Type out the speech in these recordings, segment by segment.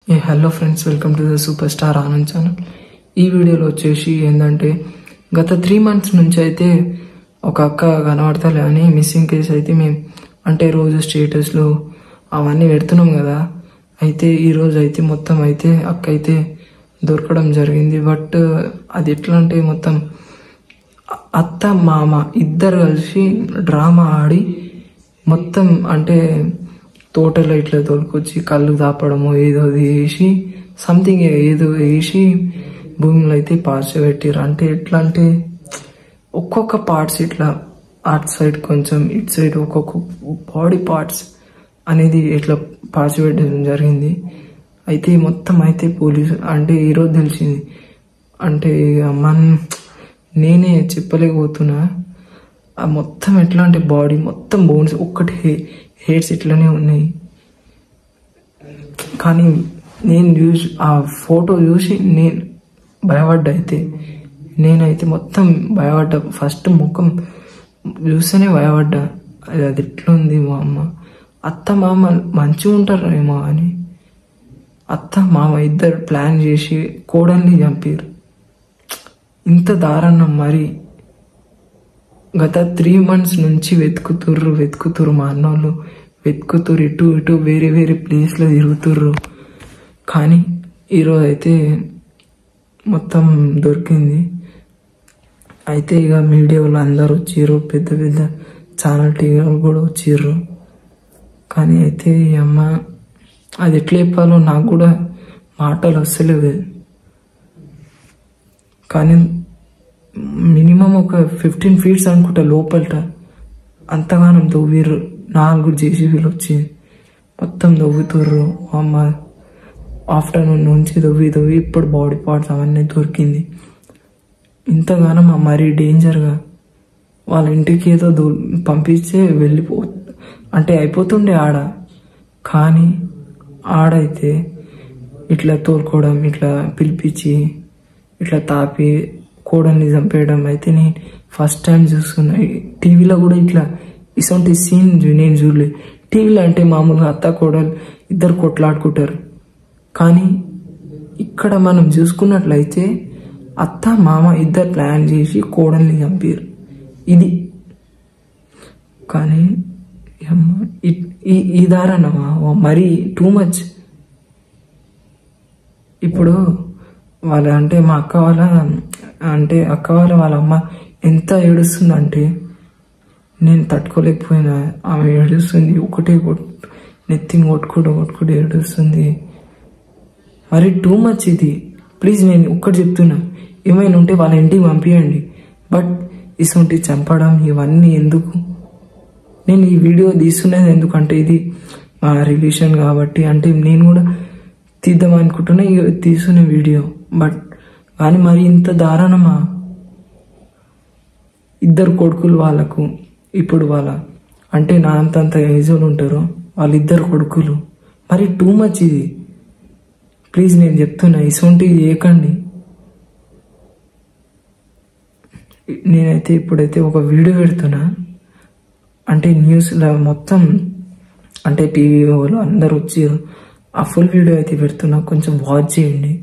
Hello friends, welcome to the super star Anand channel. ఈ వీడియోలో వచ్చేసి ఏంటంటే గత 3 months నుంచి అయితే ఒక అక్క కనబడతలే అని మిస్సింగ్ కేసు అయితే మేము అంటే రోజు స్టేటస్లు అవన్నీ పెడుతున్నాం కదా. అయితే ఈరోజు అయితే మొత్తం అయితే అక్క అయితే దొరకడం జరిగింది. బట్ అది ఎట్లా అంటే మొత్తం అత్త మామ ఇద్దరు కలిసి డ్రామా ఆడి మొత్తం అంటే తోటలో ఇట్లా తోలుకొచ్చి కళ్ళు దాపడము ఏదో వేసి సంథింగ్ ఏదో వేసి భూమిలో అయితే పార్చబెట్టారు. అంటే ఎట్లా అంటే ఒక్కొక్క పార్ట్స్ ఇట్లా అటు సైడ్ కొంచెం ఇటు సైడ్ ఒక్కొక్క బాడీ పార్ట్స్ అనేది ఇట్లా పార్చబెట్టడం జరిగింది. అయితే మొత్తం అయితే పోలీసు అంటే ఈరోజు తెలిసింది. అంటే నేనే చెప్పలేకపోతున్నా. మొత్తం ఎట్లా అంటే బాడీ మొత్తం బోన్స్ ఒక్కటి హెయిర్స్ ఇట్లనే ఉన్నాయి. కానీ నేను చూసి ఆ ఫోటో చూసి నేను భయపడ్డా. నేనైతే మొత్తం భయపడ్డా. ఫస్ట్ ముఖం చూస్తేనే భయపడ్డా. అది ఎట్లుంది మా అమ్మ అత్త మామ మంచిగా ఉంటారేమో అని. అత్త మామ ఇద్దరు ప్లాన్ చేసి కోడల్ని చంపారు. ఇంత దారుణం. మరి గత 3 months నుంచి వెతుకుతుర్రు మా అన్నోళ్ళు వెతుకుతుర్రు. ఇటు వేరే వేరే ప్లేస్లో తిరుగుతుర్రు. కానీ ఈరోజు అయితే మొత్తం దొరికింది. అయితే ఇక మీడియాలో అందరు వచ్చిర్రు, పెద్ద పెద్ద ఛానల్ టీవీలు కూడా వచ్చిర్రు. కానీ అయితే ఈ అమ్మ అది ఎట్లా చెప్పాలో నాకు కూడా మాటలు వస్తలేవు. కానీ మినిమం ఒక 15 feet అనుకుంటా లోపలట అంతగానం దవ్విర్రు. 4 JCBలు వచ్చి మొత్తం దవ్వుతుర్రు. అమ్మ ఆఫ్టర్నూన్ నుంచి దవ్వి ఇప్పుడు బాడీ పార్ట్స్ అవన్నీ దొరికింది. ఇంతగానం మరీ డేంజర్గా వాళ్ళ ఇంటికి ఏదో పంపించే అంటే అయిపోతుండే ఆడ. కానీ ఆడైతే ఇట్లా తోలుకోవడం, ఇట్లా పిలిపించి ఇట్లా తాపి కోడల్ని చంపేయడం అయితే నేను ఫస్ట్ టైం చూస్తున్నా. టీవీలో కూడా ఇట్లా ఇటువంటి సీన్ నేను చూడలేదు. టీవీలో అంటే మామూలుగా అత్త కోడలు ఇద్దరు కొట్లాడుకుంటారు. కానీ ఇక్కడ మనం చూసుకున్నట్లయితే అత్త మామ ఇద్దరు ప్లాన్ చేసి కోడల్ని చంపారు. ఇది కానీ ఈ దారుణమా మరీ టూ మచ్. ఇప్పుడు వాళ్ళ అంటే మా అక్క వాళ్ళ అమ్మ ఎంత ఏడుస్తుందంటే నేను తట్టుకోలేకపోయినా. ఆమె ఏడుస్తుంది, ఒకటే నెత్తిని కొట్టుకుంటూ ఏడుస్తుంది. మరి టూ మచ్ ఇది. ప్లీజ్ నేను ఒక్కటి చెప్తున్నా, ఏమైనా ఉంటే వాళ్ళ ఇంటికి పంపించండి. బట్ ఇటువంటి చంపడం ఇవన్నీ ఎందుకు? నేను ఈ వీడియో తీస్తున్నది ఎందుకంటే ఇది మా రిలేషన్ కాబట్టి. అంటే నేను కూడా తీద్దాం అనుకుంటున్నా తీసుకునే వీడియో. బట్ కానీ మరి ఇంత దారుణమా? ఇద్దరు కొడుకులు వాళ్ళకు. ఇప్పుడు వాళ్ళ అంటే నా అంత ఏజ్ వాళ్ళు ఉంటారు, వాళ్ళిద్దరు కొడుకులు. మరి టూ మచ్ ఇది. ప్లీజ్ నేను చెప్తున్నా, ఇటువంటివి చేయకండి. నేనైతే ఇప్పుడైతే ఒక వీడియో పెడుతున్నా. అంటే న్యూస్లో మొత్తం అంటే టీవీ వాళ్ళు అందరు వచ్చారు. ఆ ఫుల్ వీడియో అయితే పెడుతున్నా, కొంచెం వాచ్ చేయండి,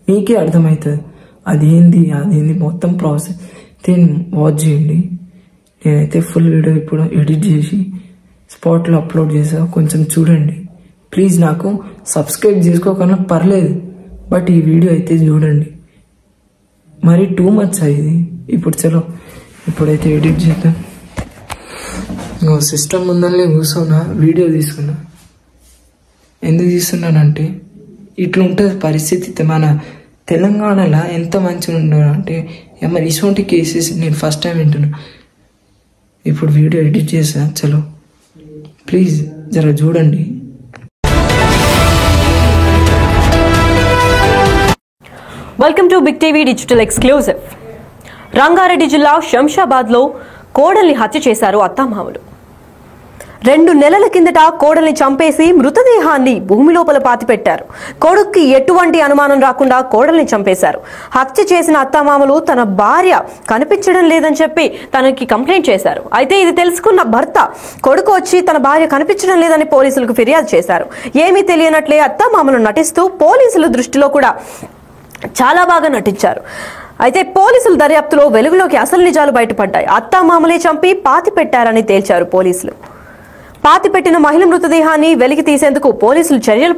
మీకే అర్థమవుతుంది అదేంది మొత్తం ప్రాసెస్. వాచ్ చేయండి. నేనైతే ఫుల్ వీడియో ఇప్పుడు ఎడిట్ చేసి స్పాట్లో అప్లోడ్ చేసా, కొంచెం చూడండి ప్లీజ్. నాకు సబ్స్క్రైబ్ చేసుకోకన్నా పర్లేదు, బట్ ఈ వీడియో అయితే చూడండి. మరి టూ మచ్ అయింది. ఇప్పుడైతే ఎడిట్ చేద్దాం. సిస్టమ్ ముందరనే కూర్చున్నా, వీడియో తీసుకున్నా. ఎందుకు తీస్తున్నానంటే ఇట్లా ఉంటుంది పరిస్థితి. మన తెలంగాణలో ఎంత మంచిగా ఉండదు అంటే మరి ఇటువంటి కేసెస్ నేను ఫస్ట్ టైం వింటున్నా. ఇప్పుడు వీడియో ఎడిట్ చేసా. ప్లీజ్ జర చూడండి. Welcome to Big TV digital exclusive. Rangareddy జిల్లా శంషాబాద్లో కోడల్ని హత్య చేశారు అత్తామామలు. 2 నెలల కిందట కోడల్ని చంపేసి మృతదేహాన్ని భూమి లోపల పాతిపెట్టారు. కొడుక్కి ఎటువంటి అనుమానం రాకుండా కోడల్ని చంపేశారు. హత్య చేసిన అత్తామామలు తన భార్య కనిపించడం లేదని చెప్పి తనకి కంప్లైంట్ చేశారు. అయితే ఇది తెలుసుకున్న భర్త కొడుకు వచ్చి తన భార్య కనిపించడం లేదని పోలీసులకు ఫిర్యాదు చేశారు. ఏమీ తెలియనట్లే అత్తామామలు నటిస్తూ పోలీసుల దృష్టిలో కూడా చాలా బాగా నటించారు. అయితే పోలీసుల దర్యాప్తులో వెలుగులోకి అసలు నిజాలు బయటపడ్డాయి. అత్తామామలే చంపి పాతి పెట్టారని తేల్చారు పోలీసులు. పాతి పెట్టిన మహిళ మృతదేహాన్ని వెలికి తీసేందుకు పోలీసులు చర్యలు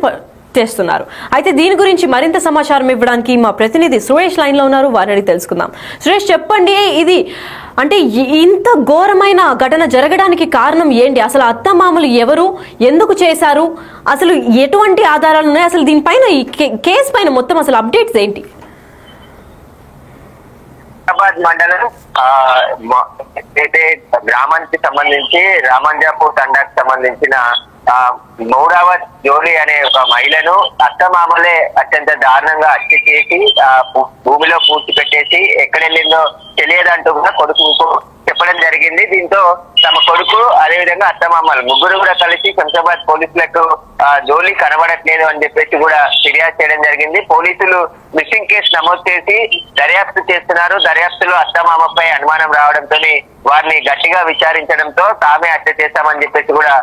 చేస్తున్నారు. అయితే దీని గురించి మరింత సమాచారం ఇవ్వడానికి మా ప్రతినిధి సురేష్ లైన్ లో ఉన్నారు. వారిని తెలుసుకుందాం. సురేష్, చెప్పండి, ఇది అంటే ఇంత ఘోరమైన ఘటన జరగడానికి కారణం ఏంటి? అసలు అత్తమామలు ఎవరు, ఎందుకు చేశారు, అసలు ఎటువంటి ఆధారాలు ఉన్నాయి, అసలు దీనిపైన ఈ కేసు పైన మొత్తం అసలు అప్డేట్స్ ఏంటి? మండలం అయితే గ్రామానికి సంబంధించి రామంజాపూర్ తండాకు సంబంధించిన మౌరావత్ జోలి అనే ఒక మహిళను అత్తమామలే అత్యంత దారుణంగా హత్య చేసి భూమిలో పూడ్చి పెట్టేసి ఎక్కడెళ్ళిందో తెలియదంటూ కూడా కొడుకు చెప్పడం జరిగింది. దీంతో తమ కొడుకు అదేవిధంగా అత్తమామలు ముగ్గురు కూడా కలిసి శంషాబాద్ పోలీసులకు జోలి కనబడట్లేదు అని చెప్పేసి కూడా ఫిర్యాదు చేయడం జరిగింది. పోలీసులు మిస్సింగ్ కేసు నమోదు చేసి దర్యాప్తు చేస్తున్నారు. దర్యాప్తులో అత్తమామపై అనుమానం రావడంతో వారిని గట్టిగా విచారించడంతో తామే హత్య చేశామని చెప్పేసి కూడా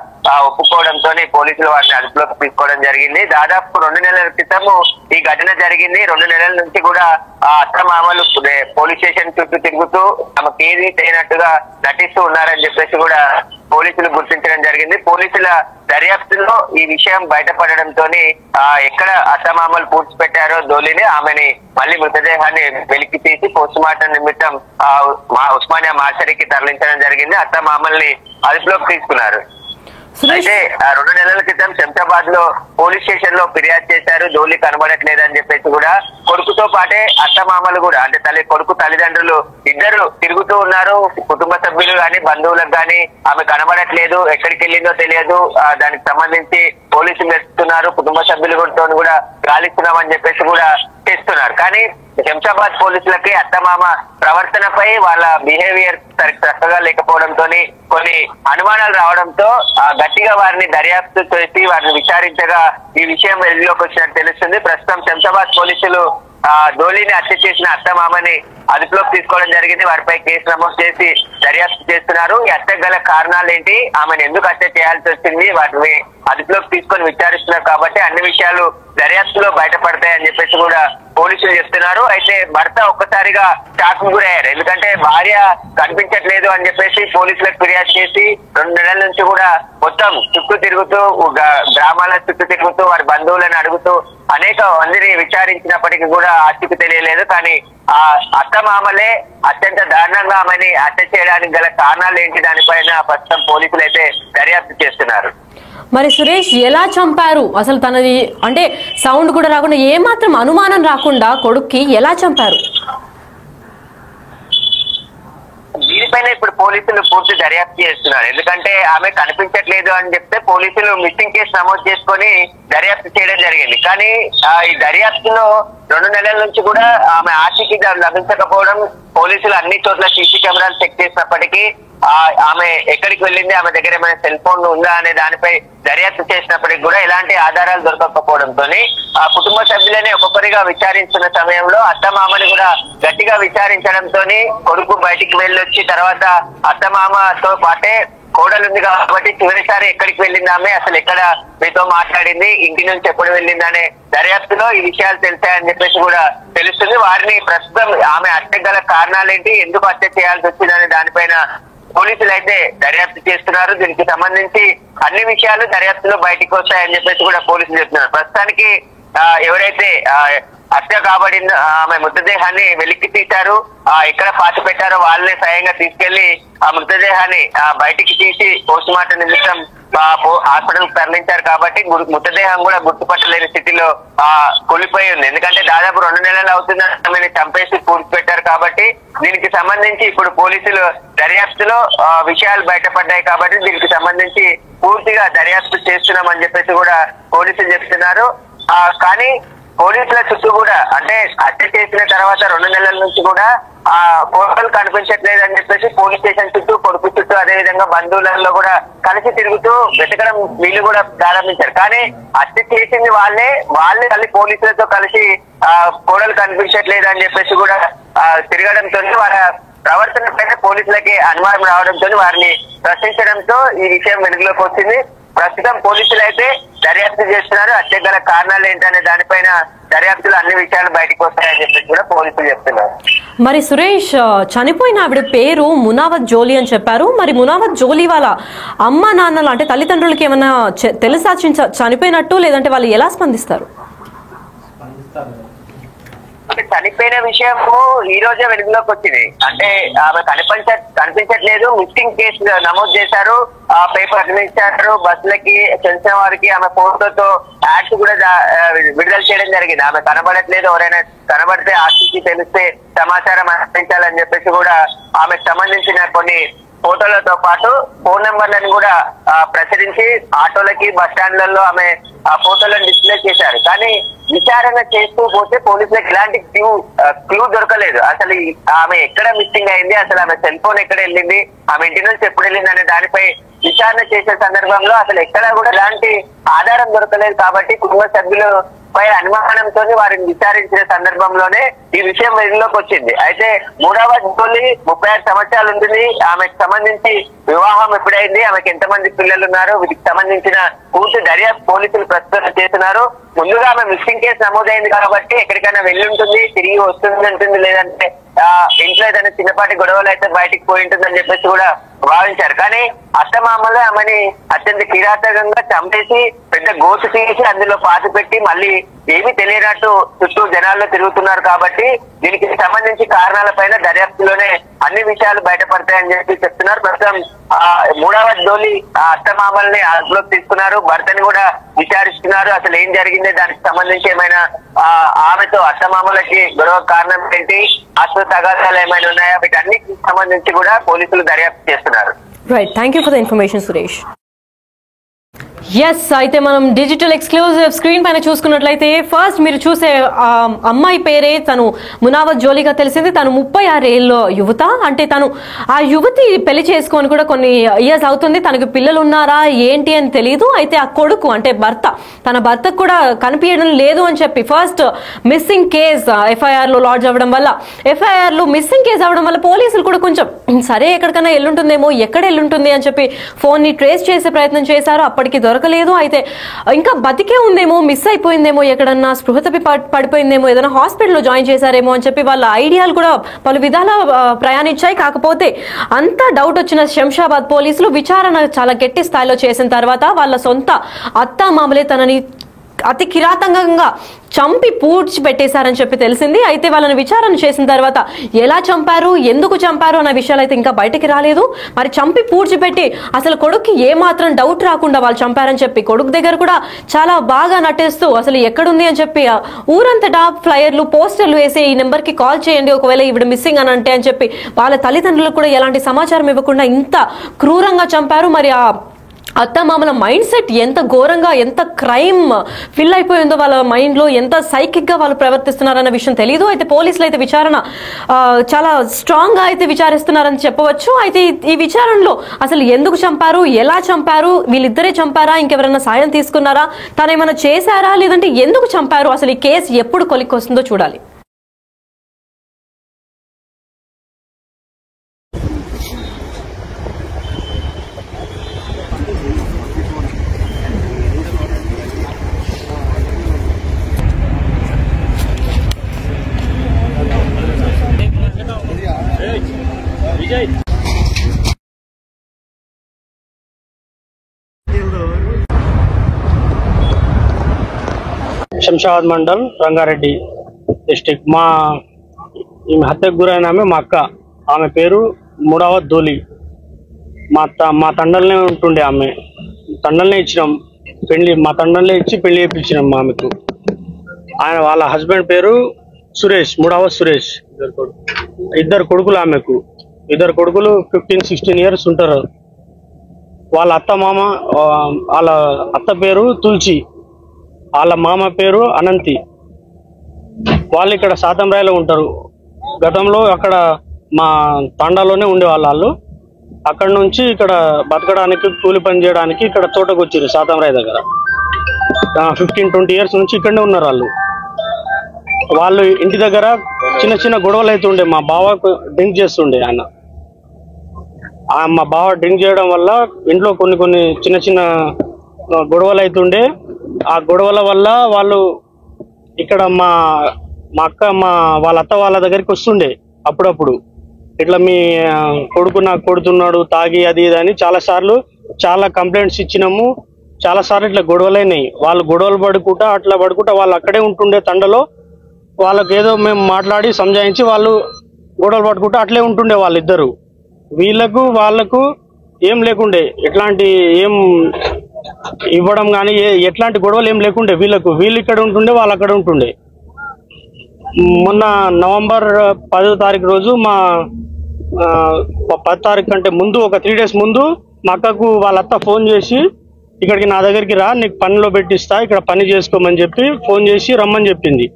ఒప్పుకోవడంతో పోలీసులు వారిని అదుపులోకి తీసుకోవడం జరిగింది. దాదాపు 2 నెలల క్రితము ఈ ఘటన జరిగింది. 2 నెలల నుంచి కూడా అత్తమామలు పోలీస్ స్టేషన్ చుట్టూ తిరుగుతూ తమకు ఏది చేయనట్టుగా నటిస్తూ ఉన్నారని చెప్పేసి కూడా పోలీసులు గుర్తించడం జరిగింది. పోలీసుల దర్యాప్తులో ఈ విషయం బయటపడడంతో ఎక్కడ అత్తమామలు పూడ్చిపెట్టారో దోలిని ఆమెని మళ్ళీ మృతదేహాన్ని వెలికి తీసి పోస్ట్ మార్టం నిమిత్తం ఉస్మానియా మార్చరీకి తరలించడం జరిగింది. అత్తమామల్ని అదుపులోకి తీసుకున్నారు. అయితే 2 నెలల క్రితం శంషాబాద్ లో పోలీస్ స్టేషన్ లో ఫిర్యాదు చేశారు. జోలి కనబడట్లేదని చెప్పేసి కూడా కొడుకుతో పాటే అత్తమామలు కూడా అంటే కొడుకు తల్లిదండ్రులు ఇద్దరు తిరుగుతూ ఉన్నారు. కుటుంబ సభ్యులు గాని బంధువులకు గాని ఆమె కనబడట్లేదు, ఎక్కడికి వెళ్ళిందో తెలియదు, దానికి సంబంధించి పోలీసులు వెతుకుతున్నారు, కుటుంబ సభ్యులతో కూడా గాలిస్తున్నామని చెప్పేసి కూడా చేస్తున్నారు. కానీ శంషాబాద్ పోలీసులకి అత్తమామ ప్రవర్తనపై వాళ్ళ బిహేవియర్ చక్కగా లేకపోవడంతో కొన్ని అనుమానాలు రావడంతో గట్టిగా వారిని దర్యాప్తు చేసి వారిని విచారించగా ఈ విషయం వెలుగులోకి వచ్చినట్టు తెలుస్తుంది. ప్రస్తుతం శంషాబాద్ పోలీసులు ధోలిని హత్య చేసిన అత్తమామని అదుపులోకి తీసుకోవడం జరిగింది. వారిపై కేసు నమోదు చేసి దర్యాప్తు చేస్తున్నారు. ఈ హత్యకు గల కారణాలు ఏంటి, ఆమెను ఎందుకు హత్య చేయాల్సి వచ్చింది, వాటిని అదుపులోకి తీసుకొని విచారిస్తున్నారు. కాబట్టి అన్ని విషయాలు దర్యాప్తులో బయటపడతాయని చెప్పేసి కూడా పోలీసులు చెప్తున్నారు. అయితే భర్త ఒక్కసారిగా షాక్ గురయ్యారు. ఎందుకంటే భార్య కనిపించట్లేదు అని చెప్పేసి పోలీసులకు ఫిర్యాదు చేసి 2 నెలల నుంచి కూడా మొత్తం చుట్టూ తిరుగుతూ గ్రామాల చుట్టూ తిరుగుతూ వారి బంధువులను అడుగుతూ అనేక మందిని విచారించినప్పటికీ కూడా ఆచూకీ తెలియలేదు. కానీ ఆ అత్తమామలే అత్యంత దారుణంగా ఆమెని హత్య చేయడానికి గల కారణాలు ఏంటి దానిపైన ప్రస్తుతం పోలీసులు అయితే దర్యాప్తు చేస్తున్నారు. మరి సురేష్, ఎలా చంపారు అసలు? తనది అంటే సౌండ్ కూడా రాకుండా ఏమాత్రం అనుమానం రాకుండా కొడుక్కి ఎలా చంపారు? దీనిపైన ఇప్పుడు పోలీసులు పూర్తి దర్యాప్తు చేస్తున్నారు. ఎందుకంటే ఆమె కనిపించట్లేదు అని చెప్తే పోలీసులు మిస్సింగ్ కేసు నమోదు చేసుకొని దర్యాప్తు చేయడం జరిగింది. కానీ ఈ దర్యాప్తులో 2 నెలల నుంచి కూడా ఆమె ఆచూకీ లభించకపోవడం, పోలీసులు అన్ని చోట్ల సీసీ కెమెరాలు చెక్ చేసినప్పటికీ ఆమె ఎక్కడికి వెళ్ళింది, ఆమె దగ్గర ఏమైనా సెల్ ఫోన్ ఉందా అనే దానిపై దర్యాప్తు చేసినప్పటికీ కూడా ఎలాంటి ఆధారాలు దొరకకపోవడంతో ఆ కుటుంబ సభ్యులని ఒక్కొక్కరిగా విచారిస్తున్న సమయంలో అత్తమామని కూడా గట్టిగా విచారించడంతో కొడుకు బయటికి వెళ్ళొచ్చి తర్వాత అత్తమామతో పాటే కోడలు ఉంది కాబట్టి చివరిసారి ఎక్కడికి వెళ్ళింది ఆమె, అసలు ఎక్కడ మీతో మాట్లాడింది, ఇంటి నుంచి ఎప్పుడు వెళ్ళిందనే దర్యాప్తులో ఈ విషయాలు తెలిసాయని చెప్పేసి కూడా తెలుస్తుంది. వారిని ప్రస్తుతం ఆమె హత్య గల కారణాలేంటి, ఎందుకు హత్య చేయాల్సి వచ్చిందనే దానిపైన పోలీసులు అయితే దర్యాప్తు చేస్తున్నారు. దీనికి సంబంధించి అన్ని విషయాలు దర్యాప్తులో బయటకు వస్తాయని చెప్పేసి కూడా పోలీసులు చెప్తున్నారు. ప్రస్తుతానికి ఎవరైతే హత్య కాబడిందో ఆమె మృతదేహాన్ని వెలికి తీశారు, ఎక్కడ పాతి పెట్టారో వాళ్ళని స్వయంగా తీసుకెళ్లి ఆ మృతదేహాన్ని బయటికి తీసి పోస్ట్ మార్టం నిమిత్తం హాస్పిటల్ తరలించారు. కాబట్టి మృతదేహం కూడా గుర్తుపట్టలేని స్థితిలో కూలిపోయి ఉంది. ఎందుకంటే దాదాపు 2 నెలలు అవుతుంది ఆమెను చంపేసి పూర్తి పెట్టారు. కాబట్టి దీనికి సంబంధించి ఇప్పుడు పోలీసులు దర్యాప్తులో విషయాలు బయటపడ్డాయి. కాబట్టి దీనికి సంబంధించి పూర్తిగా దర్యాప్తు చేస్తున్నామని చెప్పేసి కూడా పోలీసులు చెప్తున్నారు. కానీ పోలీసుల చుట్టూ కూడా అంటే హత్య చేసిన తర్వాత 2 నెలల నుంచి కూడా ఆ ఫోటోలు కనిపించట్లేదు అని చెప్పేసి పోలీస్ స్టేషన్ చుట్టూ, కొడుకు చుట్టూ, అదే విధంగా బంధువులలో కూడా కలిసి తిరుగుతూ వెతకడం వీళ్ళు కూడా ప్రారంభించారు. కానీ హత్య చేసింది వాళ్ళే మళ్ళీ పోలీసులతో కలిసి ఫోటోలు కనిపించట్లేదు అని చెప్పేసి కూడా తిరగడంతో వాళ్ళ ప్రవర్తన పైన పోలీసులకి అనుమానం రావడంతో వారిని ప్రశ్నించడంతో ఈ విషయం వెలుగులోకి వచ్చింది. ప్రస్తుతం పోలీసులు అయితే దర్యాప్తు చేస్తున్నారు. హత్యకు గల కారణాలు ఏంటనే దానిపైన దర్యాప్తులు అన్ని విషయాలు బయటకు వస్తాయని చెప్పేసి కూడా పోలీసులు చెప్తున్నారు. మరి సురేష్, చనిపోయిన ఆవిడ పేరు మునావత్ జోలీ అని చెప్పారు. మరి మునావత్ జోలీ వాళ్ళ అమ్మ నాన్నలు అంటే తల్లిదండ్రులకి ఏమన్నా తెలుసా చనిపోయినట్టు, లేదంటే వాళ్ళు ఎలా స్పందిస్తారు? చనిపోయిన విషయము ఈ రోజే వెలుగులోకి వచ్చింది. అంటే ఆమె కనిపించట్లేదు, మిస్సింగ్ కేసు నమోదు చేశారు, పేపర్ అందించారు, బస్సులకి తెలిసిన వారికి ఆమె ఫోటోతో యాడ్స్ కూడా విడుదల చేయడం జరిగింది. ఆమె కనబడట్లేదు, ఎవరైనా కనబడితే ఆర్టీసీ తెలిస్తే సమాచారం అందించాలని చెప్పేసి కూడా ఆమెకు సంబంధించిన కొన్ని ఫోటోలతో పాటు ఫోన్ నెంబర్లను కూడా ప్రచురించి ఆటోలకి, బస్ స్టాండ్లలో ఆమె ఫోటోలను డిస్ప్లే చేశారు. కానీ విచారణ చేస్తూ పోతే పోలీసులకు ఎలాంటి క్లూ దొరకలేదు. అసలు ఆమె ఎక్కడ మిస్సింగ్ అయింది, అసలు ఆమె సెల్ ఫోన్ ఎక్కడ వెళ్ళింది, ఆమె ఇంటి నుంచి ఎప్పుడు వెళ్ళింది అనే దానిపై విచారణ చేసే సందర్భంలో అసలు ఎక్కడా కూడా ఎలాంటి ఆధారం దొరకలేదు. కాబట్టి కుటుంబ సభ్యులు పై అనుమానంతో వారిని విచారించిన సందర్భంలోనే ఈ విషయం వెలుగులోకి వచ్చింది. అయితే మునావత్ జోలీ 36 సంవత్సరాలు ఉంటుంది. ఆమెకు సంబంధించి వివాహం ఎప్పుడైంది, ఆమెకు ఎంతమంది పిల్లలు ఉన్నారు, వీటికి సంబంధించిన పూర్తి దర్యాప్తు పోలీసులు ప్రస్తుతం చేస్తున్నారు. ముందుగా ఆమె మిస్సింగ్ కేసు నమోదైంది కాబట్టి ఎక్కడికైనా వెళ్ళి ఉంటుంది, తిరిగి వస్తుంది ఉంటుంది, లేదంటే ఇంట్లో ఏదైనా చిన్నపాటి గొడవలు అయితే బయటికి పోయి ఉంటుందని చెప్పేసి కూడా భావించారు. కానీ అత్తమామలు ఆమెని అత్యంత కిరాతకంగా చంపేసి పెద్ద గోసు తీసి అందులో పాతి పెట్టి మళ్ళీ ఏమీ తెలియనట్టు చుట్టూ జనాల్లో తిరుగుతున్నారు. కాబట్టి దీనికి సంబంధించి కారణాలపైన దర్యాప్తులోనే అన్ని విషయాలు బయటపడతాయని చెప్పి చెప్తున్నారు. ప్రస్తుతం మునావత్ జోలీ అత్తమామల్ని అదుపులోకి తీసుకున్నారు, భర్తని కూడా విచారిస్తున్నారు. అసలు ఏం జరిగింది, దానికి సంబంధించి ఏమైనా ఆమెతో అత్తమామలకి గొడవ కారణం ఏంటి, అసలు తగాదాలు ఏమైనా ఉన్నాయా, వీటన్నిటికి సంబంధించి కూడా పోలీసులు దర్యాప్తు చేస్తున్నారు. Right, thank you for the information Suresh. Yes, అయితే మనం డిజిటల్ ఎక్స్క్లూజివ్ స్క్రీన్ పైన చూసుకున్నట్లయితే ఫస్ట్ మీరు చూసే అమ్మాయి పేరే తను మునావత్ జోలీగా తెలిసింది. తను 36 ఏళ్ళ యువత. అంటే తను ఆ యువతి పెళ్లి చేసుకొని కూడా కొన్ని ఇయర్స్ అవుతుంది. తనకు పిల్లలు ఉన్నారా ఏంటి అని తెలియదు. అయితే ఆ కొడుకు అంటే తన భర్తకు కూడా కనిపించడం లేదు అని చెప్పి ఫస్ట్ మిస్సింగ్ కేస్ ఎఫ్ఐఆర్ లో లాడ్జ్ అవ్వడం వల్ల, ఎఫ్ఐఆర్ లో మిస్సింగ్ కేసు అవ్వడం వల్ల పోలీసులు కూడా కొంచెం సరే ఎక్కడికైనా వెళ్ళుంటుందేమో, ఎక్కడ వెళ్ళుంటుంది అని చెప్పి ఫోన్ ని ట్రేస్ చేసే ప్రయత్నం చేశారు. అప్పటికి దొరకలేదు. అయితే ఇంకా బతికే ఉందేమో, మిస్ అయిపోయిందేమో, ఎక్కడన్నా స్పృహ తప్పి పడిపోయిందేమో, ఏదైనా హాస్పిటల్లో జాయిన్ చేశారేమో అని చెప్పి వాళ్ళ ఐడియాలు కూడా పలు విధాల ప్రయాణించాయి. కాకపోతే అంతా డౌట్ వచ్చిన శంషాబాద్ పోలీసులు విచారణ చాలా గట్టి స్థాయిలో చేసిన తర్వాత వాళ్ళ సొంత అత్తామామలే తనని అతి కిరాతకంగా చంపి పూడ్చి పెట్టేశారని చెప్పి తెలిసింది. అయితే వాళ్ళని విచారణ చేసిన తర్వాత ఎలా చంపారు, ఎందుకు చంపారు అన్న విషయాలు అయితే ఇంకా బయటకి రాలేదు. మరి చంపి పూడ్చిపెట్టి అసలు కొడుక్కి ఏమాత్రం డౌట్ రాకుండా వాళ్ళు చంపారని చెప్పి కొడుకు దగ్గర కూడా చాలా బాగా నటిస్తూ అసలు ఎక్కడుంది అని చెప్పి ఊరంతటా ఫ్లైయర్లు, పోస్టర్లు వేసి ఈ నెంబర్ కి కాల్ చేయండి ఒకవేళ ఈవిడ మిస్సింగ్ అని అంటే అని చెప్పి వాళ్ళ తల్లిదండ్రులకు కూడా ఎలాంటి సమాచారం ఇవ్వకుండా ఇంత క్రూరంగా చంపారు. మరి ఆ అత్తమామల మైండ్ సెట్ ఎంత ఘోరంగా, ఎంత క్రైమ్ ఫిల్ అయిపోయిందో వాళ్ళ మైండ్ లో, ఎంత సైకిక్ గా వాళ్ళు ప్రవర్తిస్తున్నారన్న విషయం తెలియదు. అయితే పోలీసులు అయితే విచారణ చాలా స్ట్రాంగ్ గా అయితే విచారిస్తున్నారని చెప్పవచ్చు. అయితే ఈ విచారణలో అసలు ఎందుకు చంపారు, ఎలా చంపారు, వీళ్ళిద్దరే చంపారా, ఇంకెవరైనా సాయం తీసుకున్నారా, తను ఏమైనా చేశారా, లేదంటే ఎందుకు చంపారు, అసలు ఈ కేసు ఎప్పుడు కొలిక్కొస్తుందో చూడాలి. శంషాబాద్ మండల్, రంగారెడ్డి డిస్టిక్. ఈమె హత్యకు గురైన మా అక్క. ఆమె పేరు మునావత్ జోలీ. మా తండ్రులనే ఉంటుండే. ఆమె తండ్రులనే ఇచ్చినాం పెళ్లి, మా తండ్రులనే ఇచ్చి పెళ్లి చేయించినాం ఆమెకు. వాళ్ళ హస్బెండ్ పేరు సురేష్, మునావత్ సురేష్. ఇద్దరు కొడుకులు ఆమెకు. ఇద్దరు కొడుకులు 15-16 ఇయర్స్ ఉంటారు. వాళ్ళ వాళ్ళ అత్త పేరు తులసి, వాళ్ళ మామ పేరు అనంతి. వాళ్ళు ఇక్కడ సాతంరాయిలో ఉంటారు. గతంలో అక్కడ మా తండాలోనే ఉండేవాళ్ళు. వాళ్ళు అక్కడ నుంచి ఇక్కడ బతకడానికి కూలి పని చేయడానికి ఇక్కడ తోటకు వచ్చారు సాతంరాయి దగ్గర. 15-20 years నుంచి ఇక్కడనే ఉన్నారు వాళ్ళు. వాళ్ళు ఇంటి దగ్గర చిన్న చిన్న గొడవలు అవుతుండే. మా బావ డ్రింక్ చేస్తుండే. మా బావ డ్రింక్ చేయడం వల్ల ఇంట్లో కొన్ని చిన్న చిన్న గొడవలు అవుతుండే. ఆ గొడవల వల్ల వాళ్ళు ఇక్కడ మా అక్క వాళ్ళ అత్త వాళ్ళ దగ్గరికి వస్తుండే అప్పుడప్పుడు. ఇట్లా మీ కొడుకు నాకు కొడుతున్నాడు తాగి అది ఇది అని చాలా కంప్లైంట్స్ ఇచ్చినాము. చాలా సార్లు ఇట్లా గొడవలైనాయి. వాళ్ళు గొడవలు పడుకుంటా వాళ్ళు అక్కడే ఉంటుండే తండలో. వాళ్ళకి ఏదో మేము మాట్లాడి సంజాయించి వాళ్ళు గొడవలు పడుకుంటూ అట్లే ఉంటుండే వాళ్ళిద్దరు. వాళ్ళకు ఏం లేకుండే, ఎట్లాంటి ఏం ఇవ్వడం కానీ ఎట్లాంటి గొడవలు ఏం లేకుండే. వీళ్ళు ఇక్కడ ఉంటుండే, వాళ్ళు అక్కడ ఉంటుండే. మొన్న November 10వ తారీఖు రోజు 10 తారీఖు కంటే ముందు ఒక 3 days ముందు మా అక్కకు వాళ్ళ అత్త ఫోన్ చేసి ఇక్కడికి నా దగ్గరికి రా, నీకు పనిలో పెట్టిస్తా, ఇక్కడ పని చేసుకోమని చెప్పి ఫోన్ చేసి రమ్మని చెప్పింది.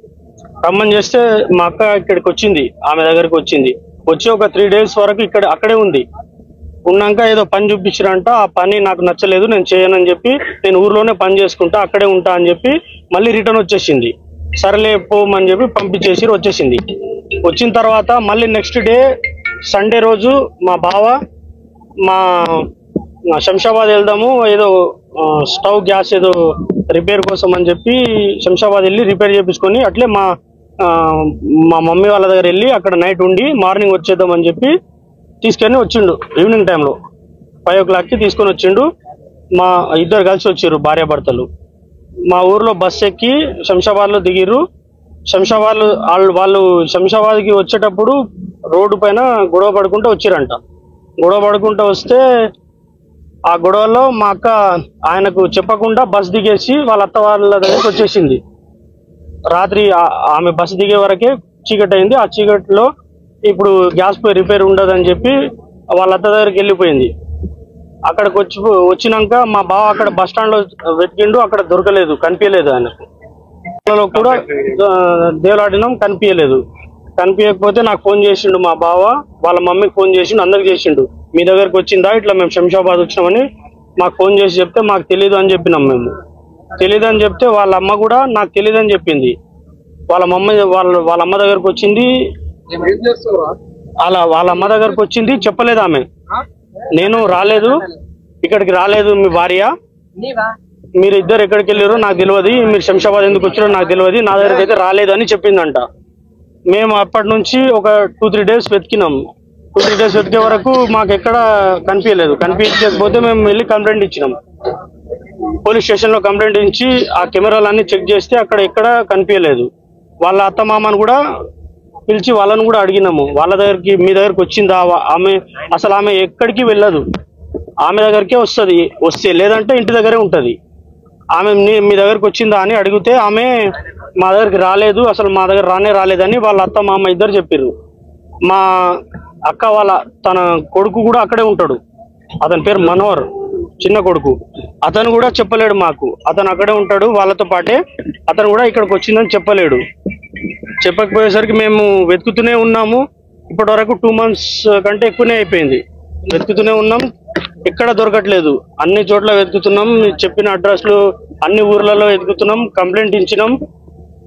రమ్మని చేస్తే మా అక్క ఇక్కడికి వచ్చింది, ఆమె దగ్గరికి వచ్చింది. వచ్చి ఒక 3 days వరకు అక్కడే ఉంది. ఉన్నాక ఏదో పని చూపించారంట. ఆ పని నాకు నచ్చలేదు, నేను చేయనని చెప్పి నేను ఊర్లోనే పని చేసుకుంటా, అక్కడే ఉంటా అని చెప్పి మళ్ళీ రిటర్న్ వచ్చేసింది. సరేలే పోమని చెప్పి పంపించేసి వచ్చేసింది. వచ్చిన తర్వాత మళ్ళీ నెక్స్ట్ డే సండే రోజు మా బావ శంషాబాద్ వెళ్దాము, ఏదో స్టవ్ గ్యాస్ ఏదో రిపేర్ కోసం అని చెప్పి శంషాబాద్ వెళ్ళి రిపేర్ చేపించుకొని అట్లే మా మమ్మీ వాళ్ళ దగ్గర వెళ్ళి అక్కడ నైట్ ఉండి మార్నింగ్ వచ్చేద్దామని చెప్పి తీసుకొని వచ్చిండు. ఈవినింగ్ టైంలో 5 o'clockకి తీసుకొని వచ్చిండు. మా ఇద్దరు కలిసి వచ్చారు, భార్యాభర్తలు. మా ఊర్లో బస్ ఎక్కి శంషాబాద్లో దిగిర్రు. వాళ్ళు శంషాబాద్కి వచ్చేటప్పుడు రోడ్డు పైన గొడవ పడుకుంటూ వచ్చిరంట. గొడవ పడుకుంటూ వస్తే ఆ గొడవలో మా అక్క ఆయనకు చెప్పకుండా బస్ దిగేసి వాళ్ళ అత్త వాళ్ళ దగ్గరికి వచ్చేసింది. రాత్రి ఆమె బస్ దిగే వరకే చీకటి అయింది. ఆ చీకటిలో ఇప్పుడు గ్యాస్ పై రిపేర్ ఉండదని చెప్పి వాళ్ళ అత్త దగ్గరికి వెళ్ళిపోయింది. అక్కడికి వచ్చినాక మా బావ అక్కడ బస్ స్టాండ్ లో వెతికిండు, అక్కడ దొరకలేదు, కనిపించలేదు. ఆయనకు కూడా దేవులాడినాం, కనిపించకపోతే నాకు ఫోన్ చేసిండు మా బావ. వాళ్ళ మమ్మీకి ఫోన్ చేసిండు, అందరికి చేసిండు. మీ దగ్గరకు వచ్చిందా, ఇట్లా మేము శంషాబాద్ వచ్చినామని మాకు ఫోన్ చేసి చెప్తే మాకు తెలీదు అని చెప్పినాం. మేము తెలీదు అని చెప్తే వాళ్ళ అమ్మ కూడా నాకు తెలీదు అని చెప్పింది. వాళ్ళ అమ్మ దగ్గరకు వచ్చింది. వాళ్ళ అమ్మ దగ్గరకు వచ్చింది, చెప్పలేదు ఆమె. నేను రాలేదు, ఇక్కడికి రాలేదు, మీ భార్య మీరు ఇద్దరు ఎక్కడికి వెళ్ళారో నాకు తెలియదు, మీరు శంషాబాద్ ఎందుకు వచ్చారో నాకు తెలియదు, నా దగ్గరికి అయితే రాలేదు అని చెప్పిందంట. మేము అప్పటి నుంచి ఒక 2-3 days వెతికినాం. 2-3 days వెతికే వరకు మాకు ఎక్కడ కనిపించలేదు. కనిపించకపోతే మేము వెళ్ళి కంప్లైంట్ ఇచ్చినాం. పోలీస్ స్టేషన్ లో కంప్లైంట్ ఇచ్చి ఆ కెమెరాలన్నీ చెక్ చేస్తే అక్కడ ఎక్కడ కనిపించలేదు. వాళ్ళ అత్త మామను కూడా పిలిచి వాళ్ళని కూడా అడిగినాము, వాళ్ళ దగ్గరికి మీ దగ్గరికి వచ్చిందా, ఆమె ఎక్కడికి వెళ్ళదు, ఆమె దగ్గరికే వస్తే లేదంటే ఇంటి దగ్గరే ఉంటది. ఆమె మీ దగ్గరికి వచ్చిందా అని అడిగితే ఆమె మా దగ్గరికి రాలేదు, అసలు మా దగ్గర రాలేదని వాళ్ళ అత్త మామ ఇద్దరు చెప్పారు. మా అక్క తన కొడుకు కూడా అక్కడే ఉంటాడు, అతని పేరు మనోహర్, చిన్న కొడుకు. అతను కూడా చెప్పలేడు మాకు, అతను అక్కడే ఉంటాడు వాళ్ళతో పాటే. అతను కూడా ఇక్కడికి వచ్చిందని చెప్పలేడు. చెప్పకపోయేసరికి మేము వెతుకుతూనే ఉన్నాము. ఇప్పటి వరకు 2 months కంటే ఎక్కువనే అయిపోయింది. వెతుకుతూనే ఉన్నాం, ఎక్కడ దొరకట్లేదు. అన్ని చోట్ల వెతుకుతున్నాం, చెప్పిన అడ్రస్లు అన్ని ఊర్లలో వెతుకుతున్నాం, కంప్లైంట్ ఇచ్చినాం.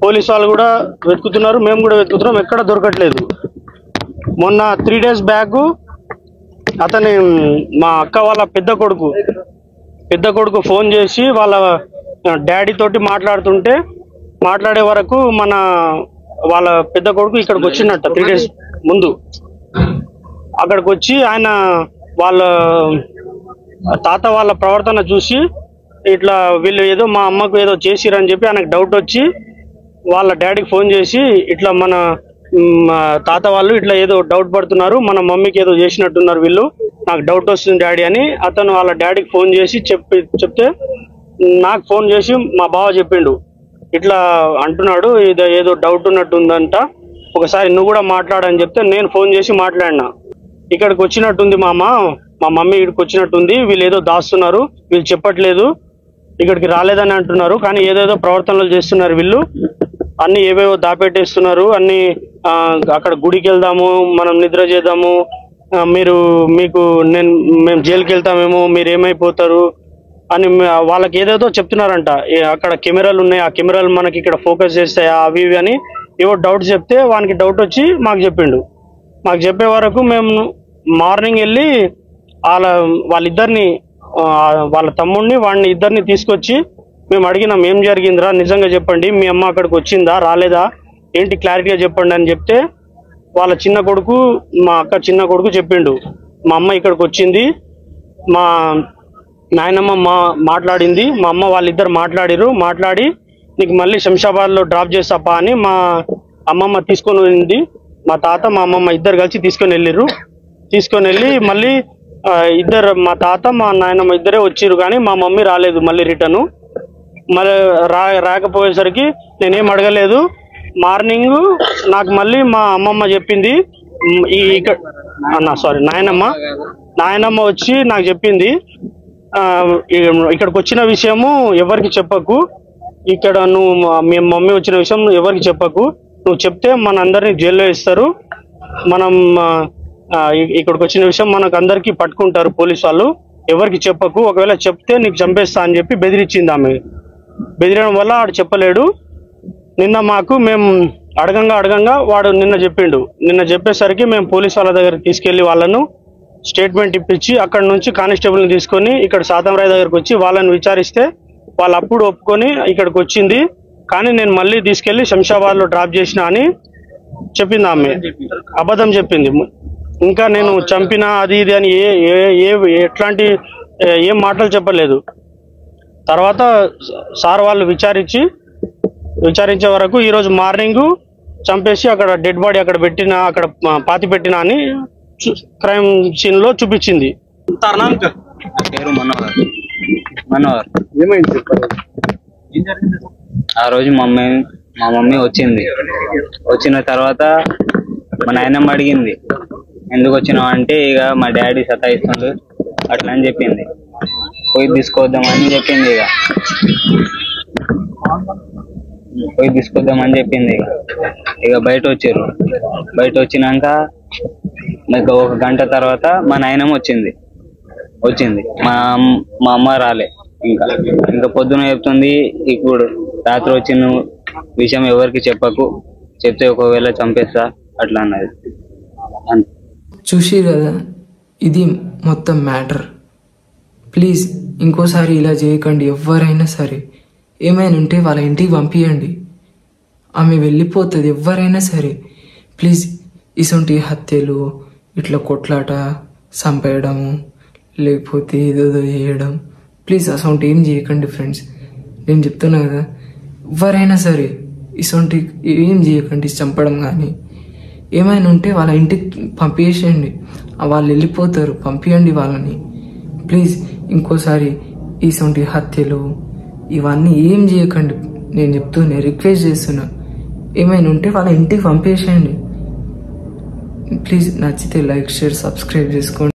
పోలీసు వాళ్ళు కూడా వెతుకుతున్నారు, మేము కూడా వెతుకుతున్నాం, ఎక్కడ దొరకట్లేదు. మొన్న 3 days బ్యాక్ అతని మా అక్క వాళ్ళ పెద్ద కొడుకు ఫోన్ చేసి వాళ్ళ డాడీ తోటి మాట్లాడే వరకు వాళ్ళ పెద్ద కొడుకు ఇక్కడికి వచ్చినట్ట 3 days ముందు. అక్కడికి వచ్చి ఆయన వాళ్ళ తాత వాళ్ళ ప్రవర్తన చూసి ఇట్లా వీళ్ళు ఏదో మా అమ్మకు ఏదో చేసిరని చెప్పి ఆయనకు డౌట్ వచ్చి వాళ్ళ డాడీకి ఫోన్ చేసి ఇట్లా మన తాత వాళ్ళు ఇట్లా ఏదో డౌట్ పడుతున్నారు, మన మమ్మీకి ఏదో చేసినట్టున్నారు వీళ్ళు, నాకు డౌట్ వస్తుంది డాడీ అని అతను వాళ్ళ డాడీకి ఫోన్ చేసి చెప్తే నాకు ఫోన్ చేసి మా బావ చెప్పిండు, ఇట్లా అంటున్నాడు, ఏదో డౌట్ ఉన్నట్టుందంట, ఒకసారి నువ్వు కూడా మాట్లాడని చెప్తే నేను ఫోన్ చేసి మాట్లాడినా. ఇక్కడికి వచ్చినట్టుంది మా మమ్మీ ఇక్కడికి వచ్చినట్టుంది, వీళ్ళు ఏదో దాస్తున్నారు, వీళ్ళు చెప్పట్లేదు, ఇక్కడికి రాలేదని అంటున్నారు, కానీ ఏదేదో ప్రవర్తనలు చేస్తున్నారు వీళ్ళు అన్ని ఏవేవో దాపెట్టేస్తున్నారు. అన్ని అక్కడ గుడికి వెళ్దాము, మనం నిద్ర చేద్దాము, మేము జైలుకి వెళ్తామేమో, మీరు ఏమైపోతారు అని వాళ్ళకి ఏదేదో చెప్తున్నారంట. అక్కడ కెమెరాలు ఉన్నాయి, ఆ కెమెరాలు మనకి ఇక్కడ ఫోకస్ చేస్తాయా అవి ఇవి అని ఏవో డౌట్స్ చెప్తే వానికి డౌట్ వచ్చి మాకు చెప్పిండు. మాకు చెప్పే వరకు మేము మార్నింగ్ వెళ్ళి వాళ్ళిద్దరిని వాళ్ళ తమ్ముడిని వాడిని ఇద్దరిని తీసుకొచ్చి మేము అడిగినాం, ఏం జరిగిందిరా నిజంగా చెప్పండి, మీ అమ్మ అక్కడికి వచ్చిందా రాలేదా ఏంటి క్లారిటీగా చెప్పండి అని చెప్తే వాళ్ళ చిన్న కొడుకు, మా అక్క చిన్న కొడుకు చెప్పిండు, మా అమ్మ ఇక్కడికి వచ్చింది, మా నాయనమ్మ మాట్లాడింది, మా అమ్మ వాళ్ళిద్దరు మాట్లాడి నీకు మళ్ళీ శంషాబాద్లో డ్రాప్ చేస్తాపా అని మా అమ్మమ్మ తీసుకొని వెళ్ళింది. మా తాత మా అమ్మమ్మ ఇద్దరు కలిసి తీసుకొని వెళ్ళి మళ్ళీ మా తాత మా నాయనమ్మ ఇద్దరే వచ్చిర్రు, కానీ మా మమ్మీ రాలేదు మళ్ళీ రిటర్ను. మళ్ళీ రాకపోయేసరికి నేనేం అడగలేదు. మార్నింగ్ నాకు మళ్ళీ మా అమ్మమ్మ చెప్పింది, నాయనమ్మ వచ్చి నాకు చెప్పింది, ఇక్కడికి వచ్చిన విషయము ఎవరికి చెప్పకు, ఇక్కడ నువ్వు మీ మమ్మీ వచ్చిన విషయం ఎవరికి చెప్పకు, నువ్వు చెప్తే మన అందరినీ జైల్లో వేస్తారు, మనం ఇక్కడికి వచ్చిన విషయం మనకు అందరికీ పట్టుకుంటారు పోలీసు వాళ్ళు, ఎవరికి చెప్పకు, ఒకవేళ చెప్తే నీకు చంపేస్తా అని చెప్పి బెదిరించింది. ఆమె బెదిరడం వల్ల వాడు చెప్పలేడు. నిన్న మేము అడగంగా వాడు నిన్న చెప్పేసరికి మేము పోలీసు వాళ్ళ దగ్గరికి తీసుకెళ్లి వాళ్ళను స్టేట్మెంట్ ఇప్పించి అక్కడ నుంచి కానిస్టేబుల్ని తీసుకొని ఇక్కడ సాతంరాయ్ దగ్గరకు వచ్చి వాళ్ళని విచారిస్తే వాళ్ళు అప్పుడు ఒప్పుకొని ఇక్కడికి వచ్చింది, కానీ నేను మళ్ళీ తీసుకెళ్లి శంషాబాద్లో డ్రాప్ చేసిన అని చెప్పింది. ఆమె అబద్ధం చెప్పింది. ఇంకా నేను చంపినా అది ఇది అని ఎట్లాంటి ఏం మాటలు చెప్పలేదు. తర్వాత సార్ వాళ్ళు విచారించే వరకు ఈరోజు మార్నింగ్ చంపేసి అక్కడ డెడ్ బాడీ అక్కడ పాతి పెట్టినా అని క్రైమ్ సీన్ లో చూపించింది. పేరు మనోహర్. ఏమైంది ఆ రోజు మా మమ్మీ వచ్చిన తర్వాత మా నాయనమ్మ అడిగింది, ఎందుకు వచ్చినావు అంటే ఇక మా డాడీ సతాయిస్తుండు అట్లా అని చెప్పింది. పోయి తీసుకొద్దామని చెప్పింది. ఇక బయట వచ్చారు. బయట వచ్చినాక నాకు 1 గంట తర్వాత మా నాయనమ్మ వచ్చింది. మా అమ్మ రాలే. ఇంకా పొద్దున చెప్తుంది, ఇప్పుడు రాత్రి వచ్చిన విషయం ఎవరికి చెప్పకు, చెప్తే ఒకవేళ చంపేస్తా అట్లా అన్నది. చూసి కదా, ఇది మొత్తం మ్యాటర్. ప్లీజ్ ఇంకోసారి ఇలా చేయకండి. ఎవరైనా సరే ఏమైనా ఉంటే వాళ్ళ ఇంటికి పంపించండి, ఆమె వెళ్ళిపోతుంది. ఎవరైనా సరే ప్లీజ్ ఇసొంటి హత్యలు, ఇట్లా కొట్లాట, చంపేయడము, లేకపోతే ఏదోదో చేయడం, ప్లీజ్ అసొంటి ఏం చేయకండి ఫ్రెండ్స్. నేను చెప్తున్నా కదా, ఎవరైనా సరే ఇసొంటి ఏం చేయకండి, చంపడం కానీ ఏమైనా ఉంటే వాళ్ళ ఇంటికి పంపించేయండి, వాళ్ళు వెళ్ళిపోతారు. పంపించండి వాళ్ళని ప్లీజ్. ఇంకోసారి ఇసొంటి హత్యలు ఇవన్నీ ఏం చేయకండి. నేను రిక్వెస్ట్ చేస్తున్నా, ఏమైనా ఉంటే వాళ్ళ ఇంటికి పంపించేయండి ప్లీజ్. నచ్చితే లైక్, షేర్, సబ్స్క్రైబ్ చేసుకోండి.